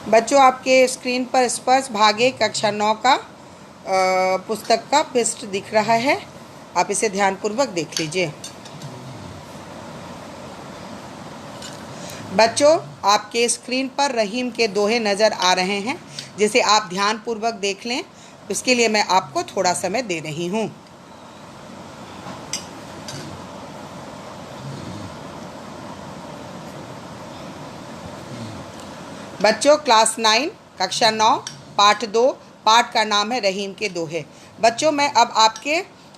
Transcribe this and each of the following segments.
बच्चों, आपके स्क्रीन पर स्पर्श भागे कक्षा 9 का पुस्तक का पृष्ठ दिख रहा है। आप इसे ध्यानपूर्वक देख लीजिए। बच्चों, आपके स्क्रीन पर रहीम के दोहे नज़र आ रहे हैं, जिसे आप ध्यानपूर्वक देख लें। उसके लिए मैं आपको थोड़ा समय दे रही हूँ। बच्चों, क्लास 9 कक्षा 9 पाठ 2 पाठ का नाम है रहीम के दोहे। बच्चों, मैं अब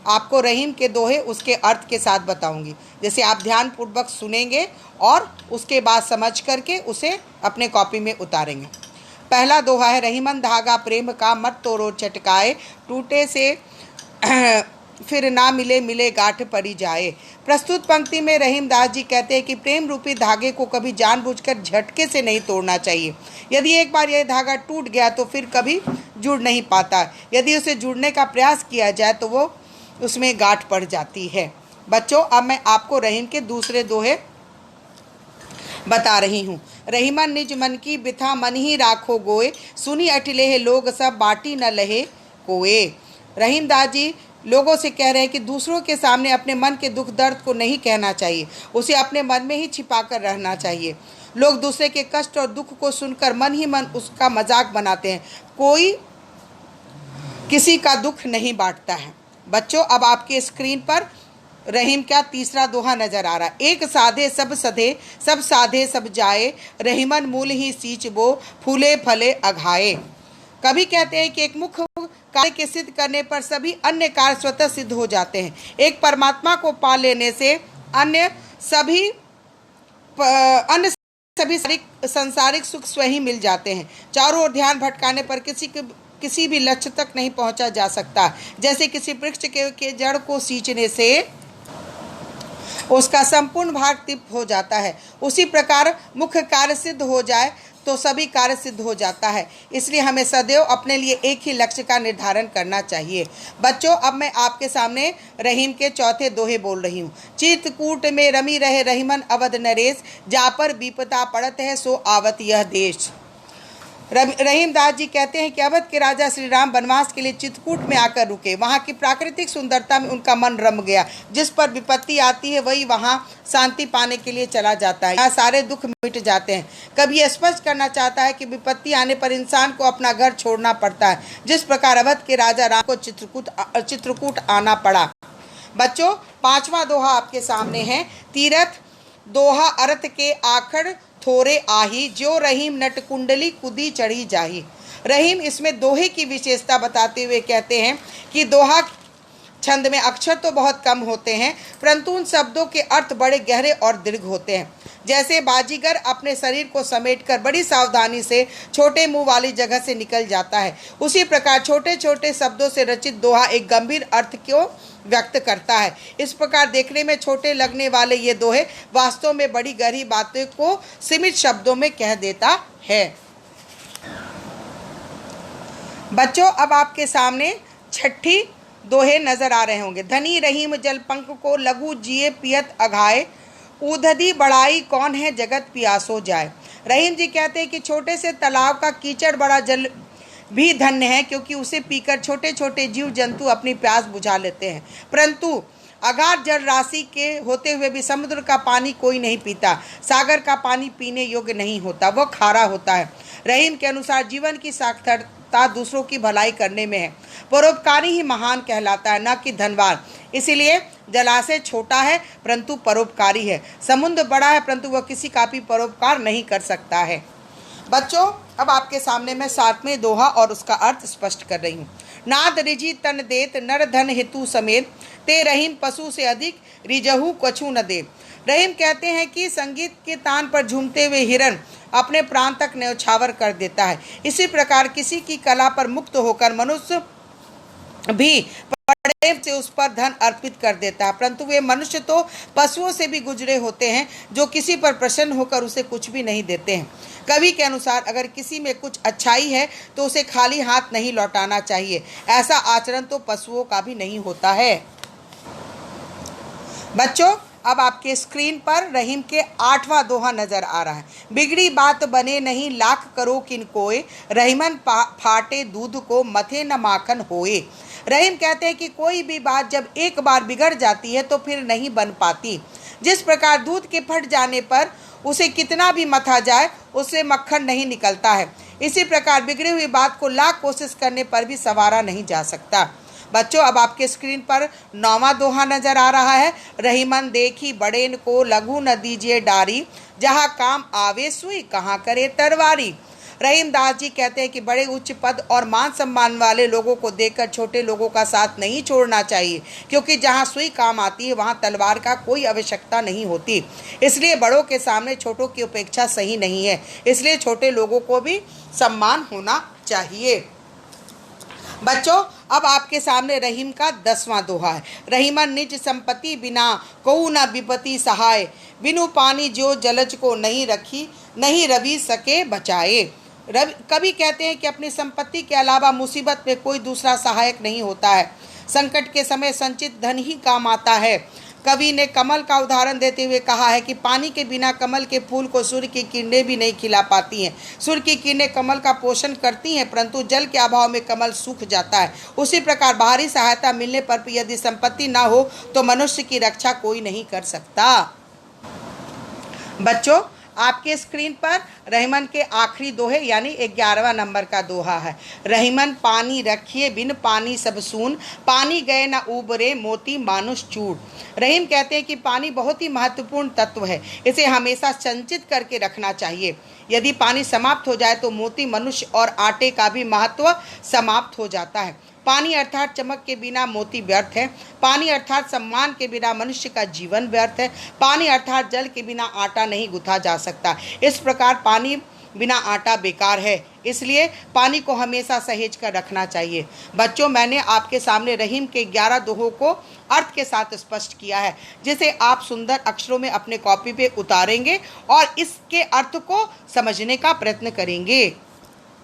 आपको रहीम के दोहे उसके अर्थ के साथ बताऊंगी, जैसे आप ध्यानपूर्वक सुनेंगे और उसके बाद समझ करके उसे अपने कॉपी में उतारेंगे। पहला दोहा है, रहीमन धागा प्रेम का मत तोड़ो चटकाए, टूटे से फिर ना मिले मिले गांठ पड़ी जाए। प्रस्तुत पंक्ति में रहीमदास जी कहते हैं कि प्रेम रूपी धागे को कभी जानबूझकर झटके से नहीं तोड़ना चाहिए। यदि एक बार यह धागा टूट गया तो फिर कभी जुड़ नहीं पाता। यदि उसे जुड़ने का प्रयास किया जाए तो वो उसमें गांठ पड़ जाती है। बच्चों, अब मैं आपको रहीम के दूसरे दोहे बता रही हूँ। रहीमन निज मन की बिथा मन ही राखो गोए, सुनी अटिले लोग सब बाटी न लहे कोए। रहीमदास जी लोगों से कह रहे हैं कि दूसरों के सामने अपने मन के दुख दर्द को नहीं कहना चाहिए, उसे अपने मन में ही छिपा कर रहना चाहिए। लोग दूसरे के कष्ट और दुख को सुनकर मन ही मन उसका मजाक बनाते हैं। कोई किसी का दुख नहीं बांटता है। बच्चों, अब आपके स्क्रीन पर रहीम का तीसरा दोहा नजर आ रहा है। एक साधे सब सधे, सब साधे सब जाए, रहीमन मूल ही सींच बो, फूले फले अघाए। कभी कहते हैं कि एक मुख्य कार्य के सिद्ध करने पर सभी अन्य कार्य स्वतः सिद्ध हो जाते हैं। एक परमात्मा को पा लेने से अन्य सभी संसारिक सुख स्वयं मिल जाते हैं। चारों ओर ध्यान भटकाने पर किसी भी लक्ष्य तक नहीं पहुंचा जा सकता। जैसे किसी वृक्ष के जड़ को सींचने से उसका संपूर्ण भाग तृप्त हो जाता है, उसी प्रकार मुख्य कार्य सिद्ध हो जाए तो सभी कार्य सिद्ध हो जाता है। इसलिए हमें सदैव अपने लिए एक ही लक्ष्य का निर्धारण करना चाहिए। बच्चों, अब मैं आपके सामने रहीम के चौथे दोहे बोल रही हूँ। चित्रकूट में रमी रहे रहीमन अवध नरेश, जा पर विपदा पड़त है सो आवत यह देश। रहीमदास जी कहते हैं कि अवध के राजा श्री राम वनवास के लिए चित्रकूट में आकर रुके। वहाँ की प्राकृतिक सुंदरता में उनका मन रम गया। जिस पर विपत्ति आती है वही वहाँ शांति पाने के लिए चला जाता है। यहाँ सारे दुख मिट जाते हैं। कभी यह स्पष्ट करना चाहता है कि विपत्ति आने पर इंसान को अपना घर छोड़ना पड़ता है, जिस प्रकार अवध के राजा राम को चित्रकूट आना पड़ा। बच्चों, पांचवा दोहा आपके सामने है। तीरथ दोहा अर्थ के आखड़ थोरे आही, जो रहीम नटकुंडली कुदी चढ़ी जाही। रहीम इसमें दोहे की विशेषता बताते हुए कहते हैं कि दोहा छंद में अक्षर तो बहुत कम होते हैं, परंतु उन शब्दों के अर्थ बड़े गहरे और दीर्घ होते हैं। जैसे बाजीगर अपने शरीर को समेटकर बड़ी सावधानी से छोटे मुंह वाली जगह से निकल जाता है, उसी प्रकार छोटे छोटे शब्दों से रचित दोहा एक गंभीर अर्थ को व्यक्त करता है। इस प्रकार देखने में छोटे लगने वाले ये दोहे वास्तव में बड़ी गहरी बातों को सीमित शब्दों में कह देता है। बच्चों, अब आपके सामने छठी दोहे नजर आ रहे होंगे। धनी रहीम जल पंख को लघु जिए पियत अघाए, ऊधदी बढ़ाई कौन है जगत पियासो जाए। रहीम जी कहते हैं कि छोटे से तालाब का कीचड़ बड़ा जल भी धन्य है, क्योंकि उसे पीकर छोटे छोटे जीव जंतु अपनी प्यास बुझा लेते हैं, परंतु अगाध जल राशि के होते हुए भी समुद्र का पानी कोई नहीं पीता। सागर का पानी पीने योग्य नहीं होता, वह खारा होता है। रहीम के अनुसार जीवन की सार्थकता दूसरों की भलाई करने में है। परोपकारी ही महान कहलाता है, न कि धनवान। इसीलिए जलाशय छोटा है परंतु परोपकारी है, समुद्र बड़ा है परंतु वह किसी का भी परोपकार नहीं कर सकता है। बच्चों, अब आपके सामने मैं सातवें दोहा और उसका अर्थ स्पष्ट कर रही हूँ। नाद रिजी तन देत नर धन हेतु समेत, ते रहीम पशु से अधिक रिजहू कछु न दे। रहीम कहते हैं कि संगीत के तान पर झूमते हुए हिरन अपने प्राण तक न्यौछावर कर देता है, इसी प्रकार किसी की कला पर मुक्त होकर मनुष्य भी प्रेम से उस पर धन अर्पित कर देता है, परंतु वे मनुष्य तो पशुओं से भी गुजरे होते हैं, जो किसी पर प्रसन्न होकर उसे कुछ भी नहीं देते हैं। कवि के अनुसार अगर किसी में कुछ अच्छाई है तो उसे खाली हाथ नहीं लौटाना चाहिए। ऐसा आचरण तो पशुओं का भी नहीं होता है। बच्चों, अब आपके स्क्रीन पर रहीम के 8वां दोहा नजर आ रहा है। बिगड़ी बात बने नहीं लाख करो किन कोय, रहीमन फाटे दूध को मथे न माखन होए। रहीम कहते हैं कि कोई भी बात जब एक बार बिगड़ जाती है तो फिर नहीं बन पाती। जिस प्रकार दूध के फट जाने पर उसे कितना भी मथा जाए उससे मक्खन नहीं निकलता है, इसी प्रकार बिगड़ी हुई बात को लाख कोशिश करने पर भी संवारा नहीं जा सकता। बच्चों, अब आपके स्क्रीन पर 9वां दोहा नजर आ रहा है। रहीमन देखी बड़ेन को लघु न दीजिए डारी, जहाँ काम आवे सुई कहाँ करे तरवारी। रहीम दास जी कहते हैं कि बड़े उच्च पद और मान सम्मान वाले लोगों को देखकर छोटे लोगों का साथ नहीं छोड़ना चाहिए, क्योंकि जहाँ सुई काम आती है वहाँ तलवार का कोई आवश्यकता नहीं होती। इसलिए बड़ों के सामने छोटों की उपेक्षा सही नहीं है, इसलिए छोटे लोगों को भी सम्मान होना चाहिए। बच्चों, अब आपके सामने रहीम का 10वां दोहा है। रहीमन निज संपत्ति बिना कहू न विपत्ति सहाय, बिनु पानी जो जलज को नहीं रखी, नहीं रवि सके बचाए। कवि कहते हैं कि अपनी संपत्ति के अलावा मुसीबत में कोई दूसरा सहायक नहीं होता है। संकट के समय संचित धन ही काम आता है। कवि ने कमल का उदाहरण देते हुए कहा है कि पानी के बिना कमल के फूल को सूर्य की किरणें भी नहीं खिला पाती हैं। सूर्य की किरणें कमल का पोषण करती हैं, परंतु जल के अभाव में कमल सूख जाता है। उसी प्रकार बाहरी सहायता मिलने पर भी यदि संपत्ति ना हो तो मनुष्य की रक्षा कोई नहीं कर सकता। बच्चों, आपके स्क्रीन पर रहीमन के आखिरी दोहे यानी 11वां नंबर का दोहा है। रहीमन पानी रखिए बिन पानी सब सून, पानी गए न उबरे मोती मानुष चूड़। रहीम कहते हैं कि पानी बहुत ही महत्वपूर्ण तत्व है, इसे हमेशा संचित करके रखना चाहिए। यदि पानी समाप्त हो जाए तो मोती, मनुष्य और आटे का भी महत्व समाप्त हो जाता है। पानी अर्थात चमक के बिना मोती व्यर्थ है। पानी अर्थात सम्मान के बिना मनुष्य का जीवन व्यर्थ है। पानी अर्थात जल के बिना आटा नहीं गूंथा जा सकता। इस प्रकार पानी बिना आटा बेकार है, इसलिए पानी को हमेशा सहेज कर रखना चाहिए। बच्चों, मैंने आपके सामने रहीम के 11 दोहों को अर्थ के साथ स्पष्ट किया है, जिसे आप सुंदर अक्षरों में अपने कॉपी पे उतारेंगे और इसके अर्थ को समझने का प्रयत्न करेंगे।